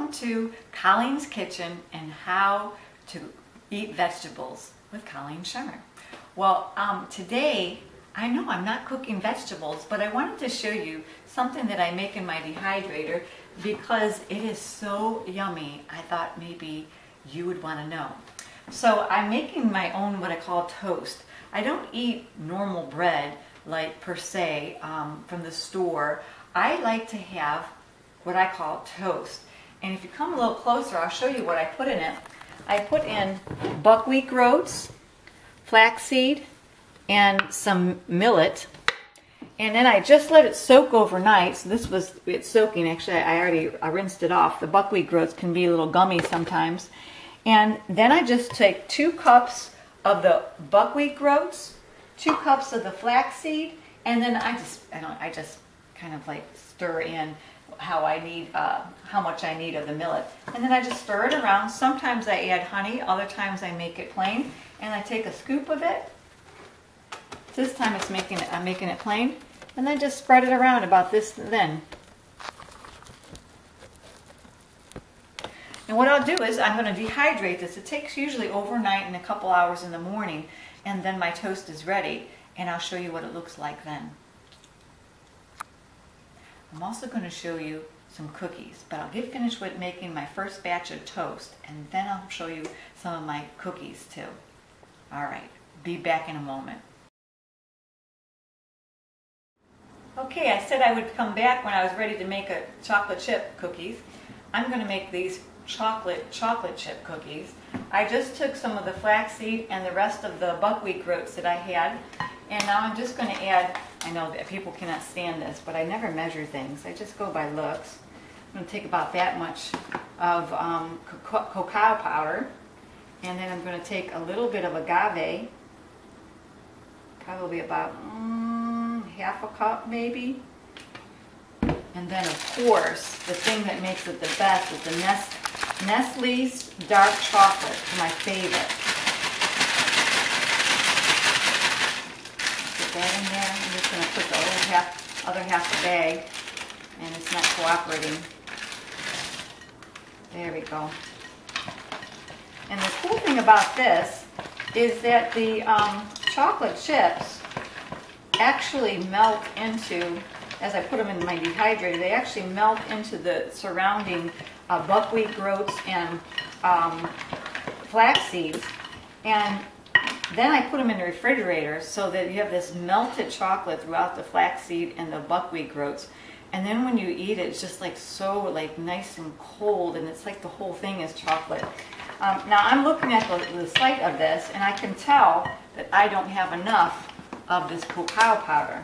welcome to Colleen's Kitchen and how to eat vegetables with Colleen Sherman. Well, today, I know I'm not cooking vegetables, but I wanted to show you something that I make in my dehydrator because it is so yummy. I thought maybe you would want to know. So I'm making my own what I call toast. I don't eat normal bread like per se from the store. I like to have what I call toast. And if you come a little closer, I'll show you what I put in it. I put in buckwheat groats, flaxseed, and some millet. And then I just let it soak overnight. So it's soaking. Actually, I rinsed it off. The buckwheat groats can be a little gummy sometimes. And then I just take 2 cups of the buckwheat groats, 2 cups of the flaxseed, and then I just kind of like stir in how much I need of the millet. And then I just stir it around. Sometimes I add honey, other times I make it plain. And I take a scoop of it. This time I'm making it plain. And then just spread it around about this then. And what I'll do is I'm going to dehydrate this. It takes usually overnight and a couple hours in the morning. And then my toast is ready. And I'll show you what it looks like then. I'm also going to show you some cookies, but I'll get finished with making my first batch of toast, and then I'll show you some of my cookies too. All right, be back in a moment. Okay, I said I would come back when I was ready to make a chocolate chip cookies. I'm going to make these chocolate chip cookies. I just took some of the flaxseed and the rest of the buckwheat groats that I had, and now I'm just going to add, I know that people cannot stand this, but I never measure things. I just go by looks. I'm going to take about that much of cacao powder, and then I'm going to take a little bit of agave, probably about half a cup maybe. And then of course, the thing that makes it the best is the Nestle's dark chocolate, my favorite. Put that in there. I'm just going to put the other half the bag, and it's not cooperating. There we go. And the cool thing about this is that the chocolate chips actually melt into, as I put them in my dehydrator, they actually melt into the surrounding buckwheat groats and flax seeds. And then I put them in the refrigerator so that you have this melted chocolate throughout the flaxseed and the buckwheat groats. And then when you eat it, it's just like so like nice and cold, and it's like the whole thing is chocolate. Now I'm looking at the site of this, and I can tell that I don't have enough of this cacao powder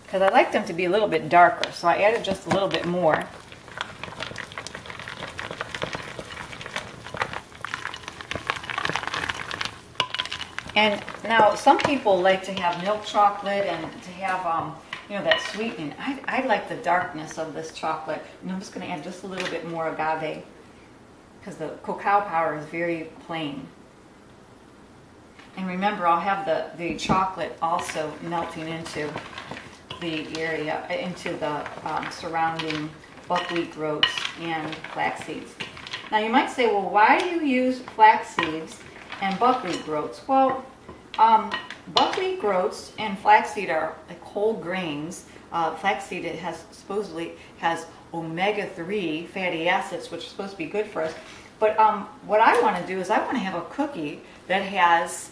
because I like them to be a little bit darker, so I added just a little bit more. And now some people like to have milk chocolate and to have that sweetening. I like the darkness of this chocolate, and I'm just going to add just a little bit more agave because the cacao powder is very plain. And remember, I'll have the chocolate also melting into the area, into the surrounding buckwheat groats and flax seeds. Now you might say, well, why do you use flax seeds and buckwheat groats? Well, buckwheat groats and flaxseed are like whole grains. Flaxseed supposedly has omega-3 fatty acids, which are supposed to be good for us. But what I want to do is I want to have a cookie that's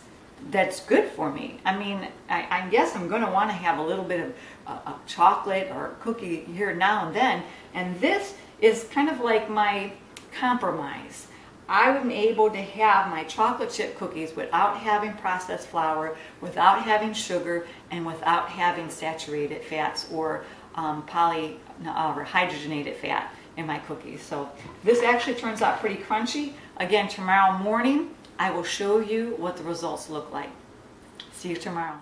good for me. I mean, I guess I'm going to want to have a little bit of chocolate or cookie here now and then. And this is kind of like my compromise. I'm able to have my chocolate chip cookies without having processed flour, without having sugar, and without having saturated fats or hydrogenated fat in my cookies. So this actually turns out pretty crunchy. Again, tomorrow morning, I will show you what the results look like. See you tomorrow.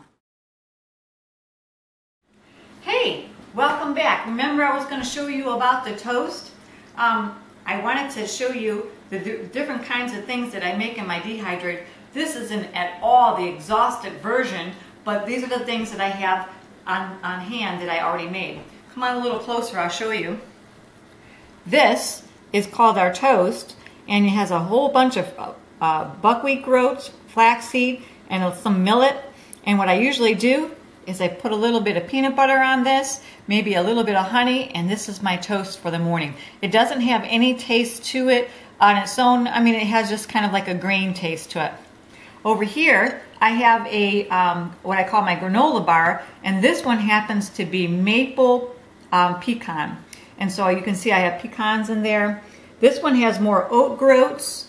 Hey, welcome back. Remember I was going to show you about the toast? I wanted to show you the different kinds of things that I make in my dehydrator. This isn't at all the exhaustive version, but these are the things that I have on hand that I already made. Come on a little closer, I'll show you. This is called our toast, and it has a whole bunch of buckwheat groats, flaxseed, and some millet. And what I usually do is I put a little bit of peanut butter on this, maybe a little bit of honey, and this is my toast for the morning. It doesn't have any taste to it on its own. I mean, it has just kind of like a grain taste to it. Over here, I have a what I call my granola bar, and this one happens to be maple pecan. And so you can see I have pecans in there. This one has more oat groats,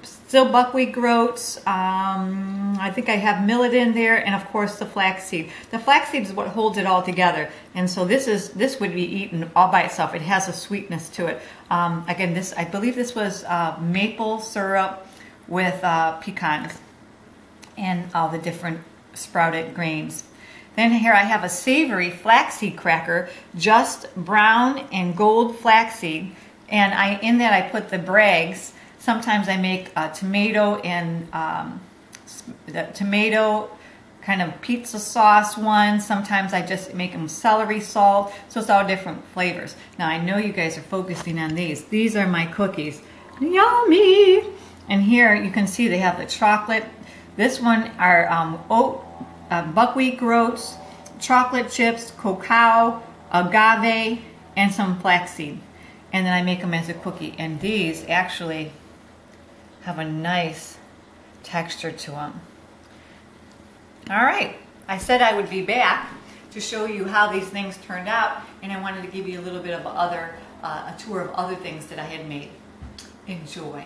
still buckwheat groats. I think I have millet in there, and of course the flaxseed. The flaxseed is what holds it all together, and so this would be eaten all by itself. It has a sweetness to it. Again, I believe this was maple syrup with pecans and all the different sprouted grains. Then here I have a savory flaxseed cracker, just brown and gold flaxseed, and in that I put the Bragg's. Sometimes I make tomato and the tomato kind of pizza sauce one. Sometimes I just make them celery salt. So it's all different flavors. Now I know you guys are focusing on these. These are my cookies. Yummy! And here you can see they have the chocolate. This one are buckwheat groats, chocolate chips, cacao, agave, and some flaxseed. And then I make them as a cookie. And these actually have a nice texture to them. All right, I said I would be back to show you how these things turned out, and I wanted to give you a little bit of a tour of other things that I had made. Enjoy.